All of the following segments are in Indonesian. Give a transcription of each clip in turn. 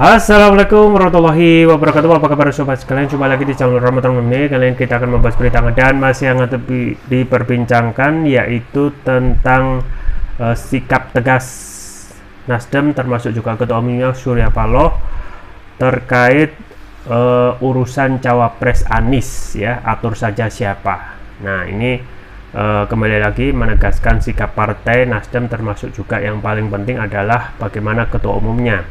Assalamualaikum warahmatullahi wabarakatuh. Apa kabar sobat sekalian? Jumpa lagi di channel Ramadan ini. Kali ini kita akan membahas berita dan masih yang diperbincangkan, yaitu tentang sikap tegas Nasdem termasuk juga Ketua Umumnya Surya Paloh terkait urusan cawapres Anies, ya, atur saja siapa. Nah, ini kembali lagi menegaskan sikap partai Nasdem, termasuk juga yang paling penting adalah bagaimana ketua umumnya,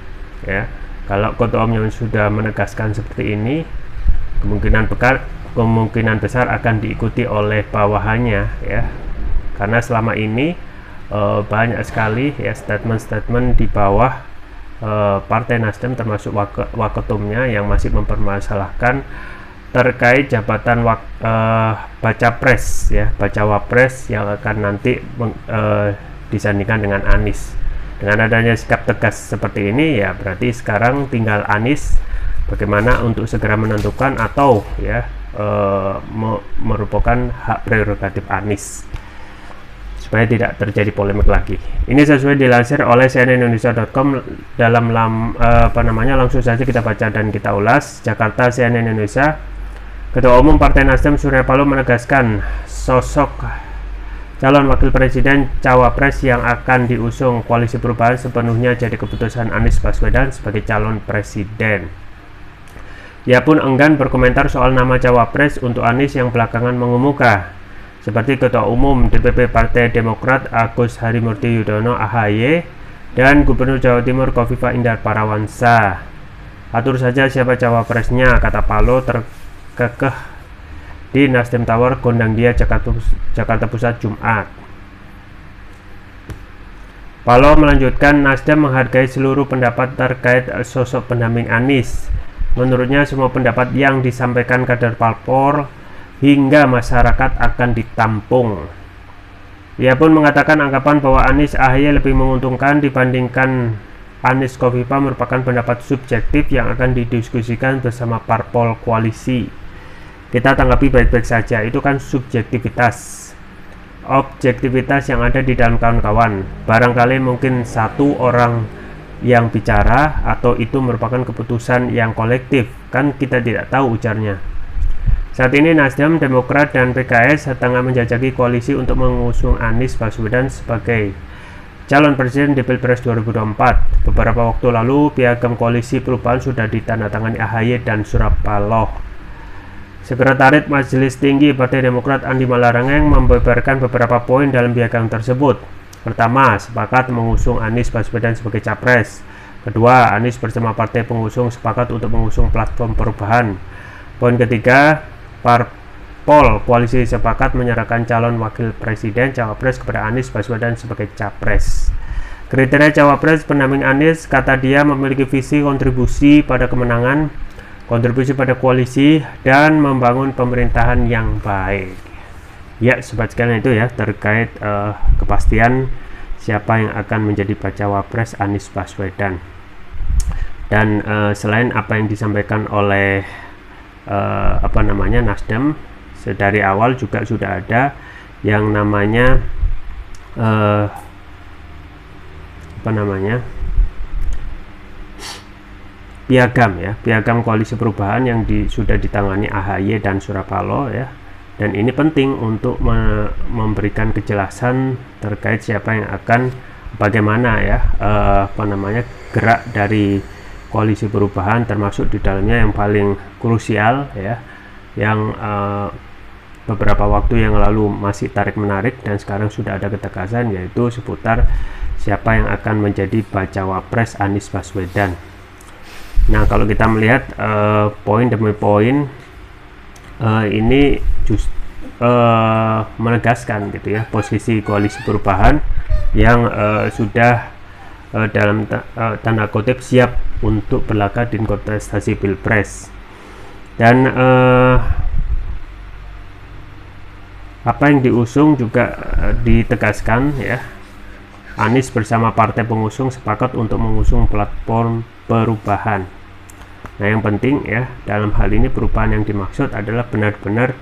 ya. Kalau ketua umum sudah menegaskan seperti ini, kemungkinan besar akan diikuti oleh bawahannya, ya. Karena selama ini banyak sekali, ya, statement-statement di bawah Partai Nasdem termasuk waketumnya yang masih mempermasalahkan terkait jabatan baca pres, ya, bacawapres yang akan nanti disandingkan dengan Anies. Dengan adanya sikap tegas seperti ini, ya, berarti sekarang tinggal Anies bagaimana untuk segera menentukan atau, ya, merupakan hak prerogatif Anies supaya tidak terjadi polemik lagi. Ini sesuai dilansir oleh cnnindonesia.com dalam langsung saja kita baca dan kita ulas. Jakarta, CNN Indonesia. Ketua Umum Partai Nasdem Surya Paloh menegaskan sosok calon wakil presiden cawapres yang akan diusung Koalisi Perubahan sepenuhnya jadi keputusan Anies Baswedan sebagai calon presiden. Ia pun enggan berkomentar soal nama cawapres untuk Anies yang belakangan mengemuka, seperti Ketua Umum DPP Partai Demokrat Agus Harimurti Yudhoyono (AHY) dan Gubernur Jawa Timur Khofifah Indar Parawansa. Atur saja siapa cawapresnya, kata Paloh terkekeh di Nasdem Tower, Gondangdia, Jakarta Pusat, Jumat. Paloh melanjutkan, Nasdem menghargai seluruh pendapat terkait sosok pendamping Anies. Menurutnya semua pendapat yang disampaikan kader parpol hingga masyarakat akan ditampung. Ia pun mengatakan anggapan bahwa Anies AHY lebih menguntungkan dibandingkan Anies Khofifah merupakan pendapat subjektif yang akan didiskusikan bersama parpol koalisi. Kita tanggapi baik-baik saja, itu kan subjektivitas. Objektivitas yang ada di dalam kawan-kawan. Barangkali mungkin satu orang yang bicara atau itu merupakan keputusan yang kolektif, kan kita tidak tahu, ujarnya. Saat ini Nasdem, Demokrat, dan PKS tengah menjajaki koalisi untuk mengusung Anies Baswedan sebagai calon presiden di Pilpres 2024. Beberapa waktu lalu, piagam Koalisi Perubahan sudah ditandatangani AHY dan Surya Paloh. Sekretaris Majelis Tinggi Partai Demokrat Andi Malarangeng membeberkan beberapa poin dalam piagam tersebut. Pertama, sepakat mengusung Anies Baswedan sebagai capres. Kedua, Anies bersama partai pengusung sepakat untuk mengusung platform perubahan. Poin ketiga, parpol koalisi sepakat menyerahkan calon wakil presiden cawapres kepada Anies Baswedan sebagai capres. Kriteria cawapres pendamping Anies, kata dia, memiliki visi kontribusi pada kemenangan, kontribusi pada koalisi, dan membangun pemerintahan yang baik. Ya, sobat sekalian, itu ya terkait kepastian siapa yang akan menjadi bacawapres Anies Baswedan. Dan selain apa yang disampaikan oleh Nasdem, dari awal juga sudah ada yang namanya piagam, ya, piagam Koalisi Perubahan yang sudah ditangani AHY dan Surya Paloh, ya. Dan ini penting untuk memberikan kejelasan terkait siapa yang akan bagaimana, ya, gerak dari Koalisi Perubahan, termasuk di dalamnya yang paling krusial, ya, yang beberapa waktu yang lalu masih tarik menarik dan sekarang sudah ada ketegasan, yaitu seputar siapa yang akan menjadi bacawapres Anies Baswedan. Nah, kalau kita melihat poin demi poin, ini menegaskan, gitu ya, posisi Koalisi Perubahan yang sudah dalam tanda kutip siap untuk berlaga di kontestasi Pilpres. Dan apa yang diusung juga ditegaskan, ya, Anies bersama partai pengusung sepakat untuk mengusung platform perubahan. Nah, yang penting, ya, dalam hal ini perubahan yang dimaksud adalah benar-benar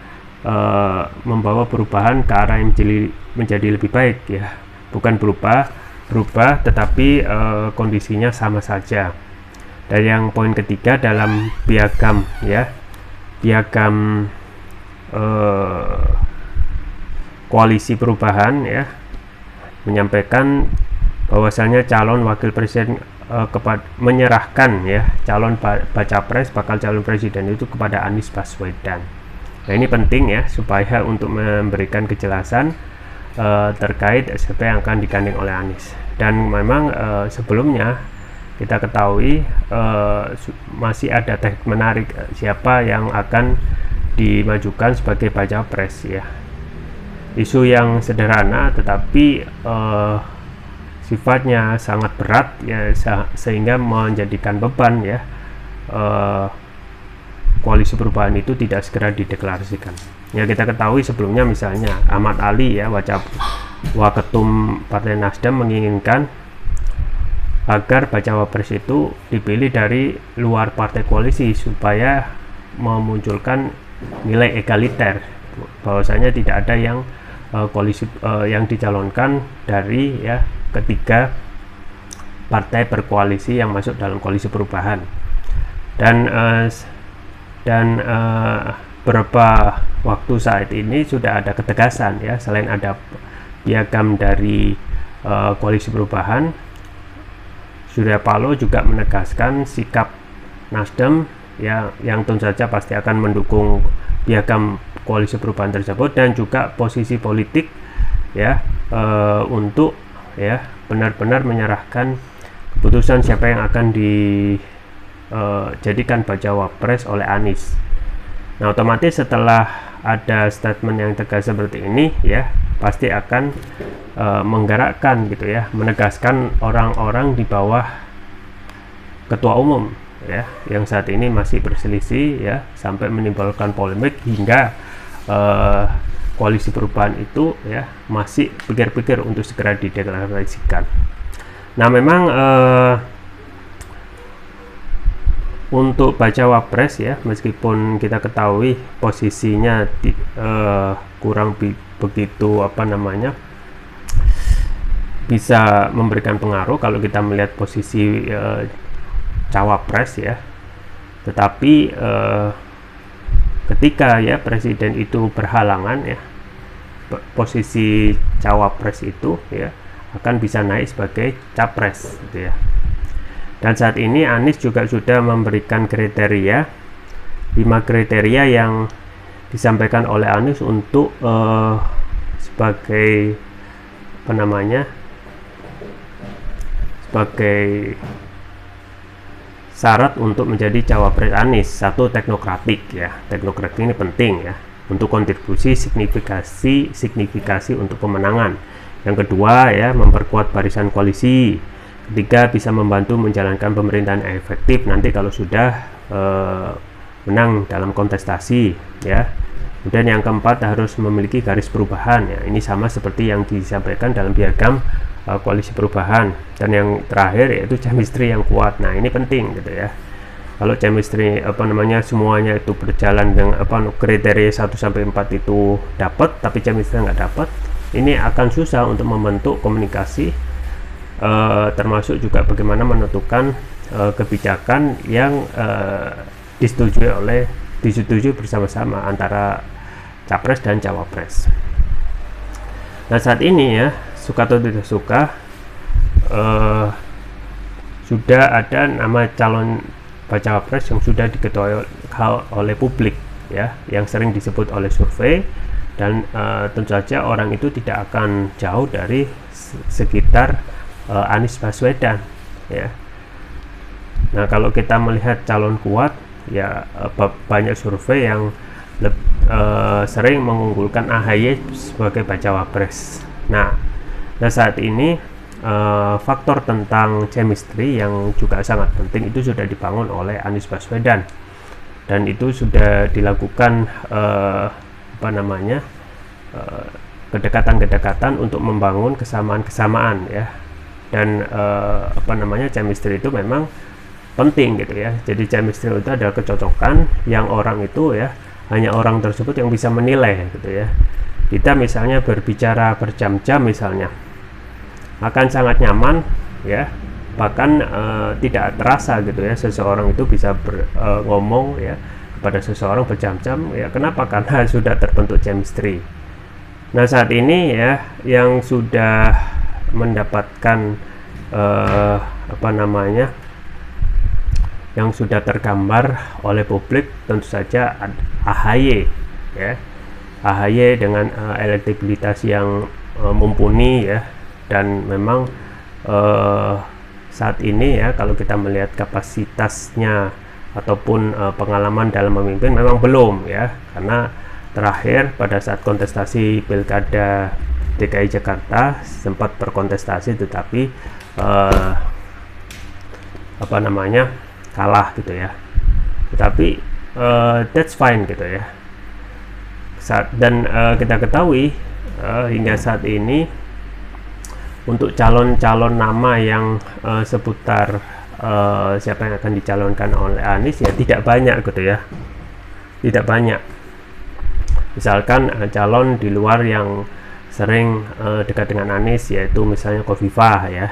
membawa perubahan ke arah yang menjadi lebih baik, ya, bukan berubah tetapi kondisinya sama saja. Dan yang poin ketiga dalam piagam ya, piagam koalisi perubahan ya, menyampaikan bahwasanya calon wakil presiden menyerahkan ya calon baca pres bakal calon presiden itu kepada Anies Baswedan. Nah ini penting ya, supaya untuk memberikan kejelasan terkait siapa yang akan digandeng oleh Anies. Dan memang sebelumnya kita ketahui masih ada teknik menarik siapa yang akan dimajukan sebagai baca pres ya. Isu yang sederhana tetapi sifatnya sangat berat ya, sehingga menjadikan beban ya koalisi perubahan itu tidak segera dideklarasikan. Ya kita ketahui sebelumnya misalnya Ahmad Ali ya, Waketum Partai Nasdem menginginkan agar bacawa pres itu dipilih dari luar partai koalisi supaya memunculkan nilai egaliter, bahwasanya tidak ada yang koalisi yang dicalonkan dari ya ketiga partai berkoalisi yang masuk dalam koalisi perubahan. Dan beberapa waktu saat ini sudah ada ketegasan ya, selain ada piagam dari koalisi perubahan, Surya Paloh juga menegaskan sikap Nasdem ya, yang tentu saja pasti akan mendukung piagam koalisi perubahan tersebut, dan juga posisi politik ya untuk ya benar-benar menyerahkan keputusan siapa yang akan dijadikan bacawa pres oleh Anies. Nah otomatis setelah ada statement yang tegas seperti ini ya, pasti akan menggerakkan gitu ya, menegaskan orang-orang di bawah ketua umum ya, yang saat ini masih berselisih ya, sampai menimbulkan polemik hingga koalisi perubahan itu ya masih pikir-pikir untuk segera dideklarasikan. Nah memang untuk bacawa pres ya, meskipun kita ketahui posisinya kurang begitu bisa memberikan pengaruh kalau kita melihat posisi cawapres ya, tetapi ketika ya presiden itu berhalangan ya, posisi cawapres itu ya akan bisa naik sebagai capres gitu ya. Dan saat ini Anies juga sudah memberikan kriteria, 5 kriteria yang disampaikan oleh Anies untuk sebagai sebagai syarat untuk menjadi cawapres Anies. Satu, teknokratik ya, teknokratik ini penting ya, untuk kontribusi signifikasi untuk pemenangan. Yang kedua ya, memperkuat barisan koalisi. Ketiga, bisa membantu menjalankan pemerintahan yang efektif nanti kalau sudah menang dalam kontestasi ya. Kemudian yang keempat, harus memiliki garis perubahan ya, ini sama seperti yang disampaikan dalam piagam koalisi perubahan. Dan yang terakhir yaitu chemistry yang kuat. Nah ini penting gitu ya. Kalau chemistry semuanya itu berjalan dengan kriteria 1 sampai 4 itu dapat, tapi chemistry nggak dapat, ini akan susah untuk membentuk komunikasi, termasuk juga bagaimana menentukan kebijakan yang disetujui bersama-sama antara capres dan cawapres. Nah saat ini ya, suka atau tidak suka, sudah ada nama calon bacawa pres yang sudah diketahui oleh publik ya, yang sering disebut oleh survei, dan tentu saja orang itu tidak akan jauh dari sekitar Anies Baswedan ya. Nah kalau kita melihat calon kuat ya, banyak survei yang sering mengunggulkan AHY sebagai bacawa pres. Nah saat ini faktor tentang chemistry yang juga sangat penting itu sudah dibangun oleh Anies Baswedan, dan itu sudah dilakukan kedekatan-kedekatan untuk membangun kesamaan-kesamaan ya. Dan chemistry itu memang penting gitu ya. Jadi chemistry itu adalah kecocokan yang orang itu ya, hanya orang tersebut yang bisa menilai gitu ya. Kita misalnya berbicara berjam-jam misalnya, akan sangat nyaman ya bahkan tidak terasa gitu ya, seseorang itu bisa ngomong ya kepada seseorang berjam-jam ya. Kenapa? Karena sudah terbentuk chemistry. Nah, saat ini ya yang sudah mendapatkan yang sudah tergambar oleh publik tentu saja AHY ya. AHY dengan elektabilitas yang mumpuni ya, dan memang saat ini ya kalau kita melihat kapasitasnya ataupun pengalaman dalam memimpin memang belum ya, karena terakhir pada saat kontestasi Pilkada DKI Jakarta sempat berkontestasi tetapi kalah gitu ya. Tetapi that's fine gitu ya. Dan kita ketahui hingga saat ini untuk calon-calon nama yang seputar siapa yang akan dicalonkan oleh Anies ya tidak banyak gitu ya, tidak banyak. Misalkan calon di luar yang sering dekat dengan Anies yaitu misalnya Khofifah ya.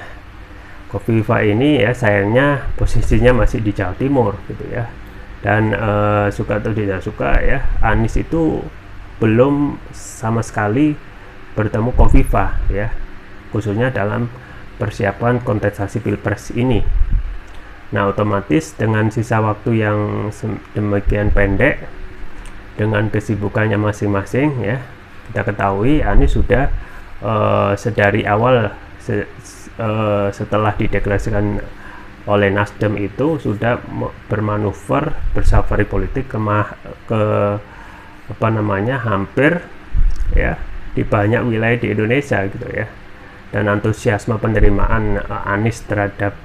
Khofifah ini ya sayangnya posisinya masih di Jawa Timur gitu ya, dan suka atau tidak suka ya Anies itu belum sama sekali bertemu Khofifah ya, khususnya dalam persiapan kontestasi Pilpres ini. Nah, otomatis dengan sisa waktu yang demikian pendek, dengan kesibukannya masing-masing ya, kita ketahui Anies sudah sedari awal setelah dideklarasikan oleh Nasdem itu sudah bermanuver bersafari politik hampir ya di banyak wilayah di Indonesia gitu ya, dan antusiasme penerimaan Anies terhadap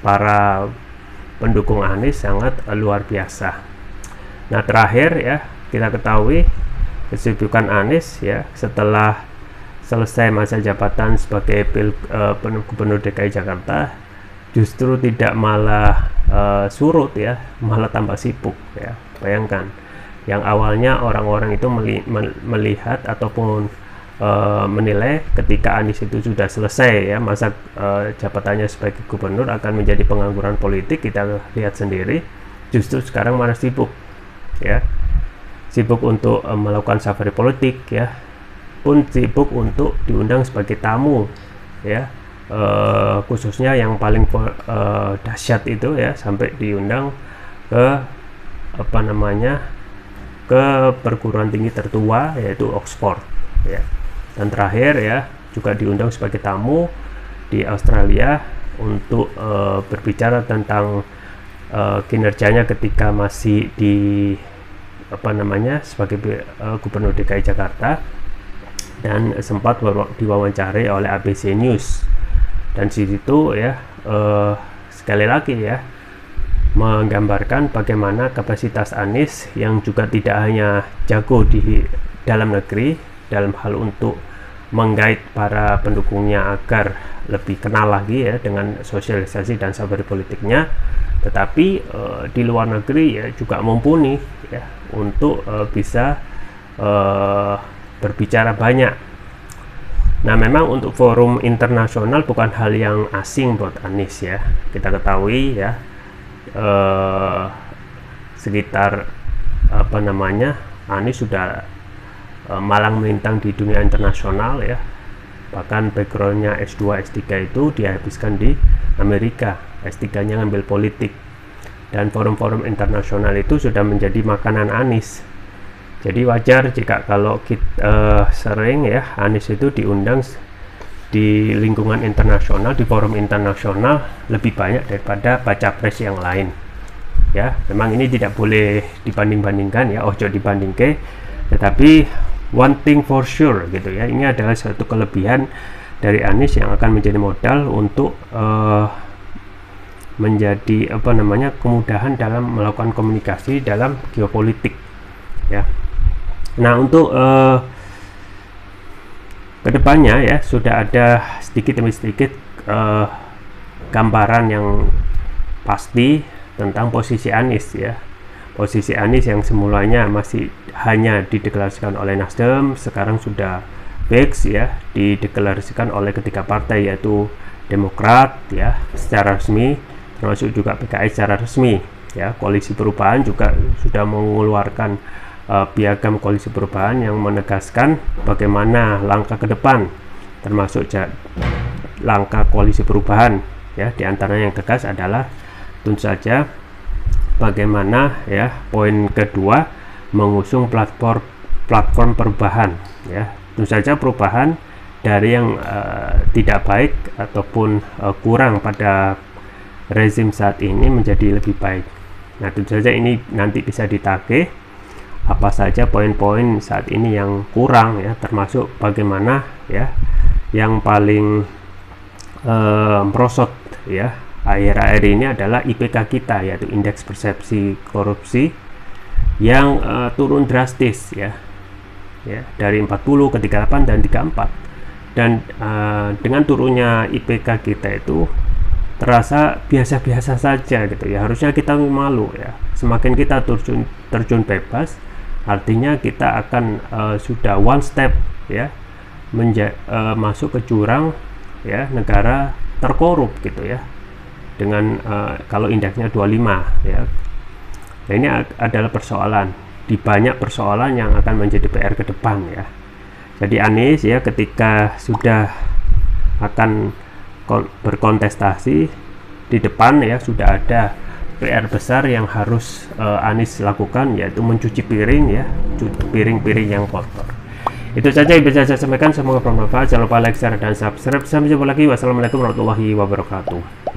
para pendukung Anies sangat luar biasa. Nah, terakhir ya kita ketahui kesibukan Anies ya setelah selesai masa jabatan sebagai Gubernur DKI Jakarta justru tidak malah surut ya, malah tambah sibuk ya. Bayangkan, yang awalnya orang-orang itu melihat ataupun menilai ketika Anies itu sudah selesai ya masa jabatannya sebagai gubernur akan menjadi pengangguran politik, kita lihat sendiri justru sekarang malah sibuk ya, sibuk untuk melakukan safari politik ya, pun sibuk untuk diundang sebagai tamu ya, khususnya yang paling dahsyat itu ya sampai diundang ke ke perguruan tinggi tertua yaitu Oxford ya, dan terakhir ya juga diundang sebagai tamu di Australia untuk berbicara tentang kinerjanya ketika masih di sebagai Gubernur DKI Jakarta, dan sempat diwawancarai oleh ABC News, dan di situ ya sekali lagi ya menggambarkan bagaimana kapasitas Anies yang juga tidak hanya jago di dalam negeri dalam hal untuk menggait para pendukungnya agar lebih kenal lagi ya dengan sosialisasi dan safari politiknya, tetapi di luar negeri ya juga mumpuni ya untuk bisa berbicara banyak. Nah, memang untuk forum internasional bukan hal yang asing buat Anies ya. Kita ketahui ya sekitar Anies sudah malang melintang di dunia internasional ya. Bahkan backgroundnya S2 S3 itu dihabiskan di Amerika, S3-nya ngambil politik, dan forum-forum internasional itu sudah menjadi makanan Anies. Jadi wajar jika kalau kita sering ya Anies itu diundang di lingkungan internasional, di forum internasional lebih banyak daripada baca pres yang lain ya. Memang ini tidak boleh dibanding-bandingkan ya, ojo dibandingke, tetapi one thing for sure gitu ya, ini adalah suatu kelebihan dari Anies yang akan menjadi modal untuk menjadi kemudahan dalam melakukan komunikasi dalam geopolitik ya. Nah, untuk kedepannya ya sudah ada sedikit demi sedikit gambaran yang pasti tentang posisi Anies ya. Posisi Anies yang semulanya masih hanya dideklarasikan oleh Nasdem, sekarang sudah fix ya dideklarasikan oleh ketiga partai yaitu Demokrat ya secara resmi, termasuk juga PKS secara resmi ya. Koalisi Perubahan juga sudah mengeluarkan piagam Koalisi Perubahan yang menegaskan bagaimana langkah ke depan, termasuk langkah Koalisi Perubahan ya. Di antaranya yang tegas adalah tentu saja bagaimana ya, poin kedua mengusung platform perubahan ya. Tentu saja perubahan dari yang tidak baik ataupun kurang pada rezim saat ini menjadi lebih baik. Nah, tentu saja ini nanti bisa ditagih apa saja poin-poin saat ini yang kurang ya, termasuk bagaimana ya yang paling merosot ya akhir-akhir ini adalah IPK kita, yaitu indeks persepsi korupsi yang turun drastis ya dari 40 ke 38 dan 34. Dan dengan turunnya IPK kita itu terasa biasa-biasa saja gitu ya. Harusnya kita malu ya. Semakin kita terjun bebas, artinya kita akan sudah one step ya masuk ke jurang ya negara terkorup gitu ya. Dengan kalau indeksnya 25 ya. Nah, ini adalah persoalan di banyak persoalan yang akan menjadi PR ke depan ya. Jadi Anies ya ketika sudah akan berkontestasi di depan ya, sudah ada PR besar yang harus Anies lakukan, yaitu mencuci piring ya, piring-piring yang kotor. Itu saja yang bisa saya sampaikan, semoga bermanfaat. Jangan lupa like, share, dan subscribe. Sampai jumpa lagi. Wassalamualaikum warahmatullahi wabarakatuh.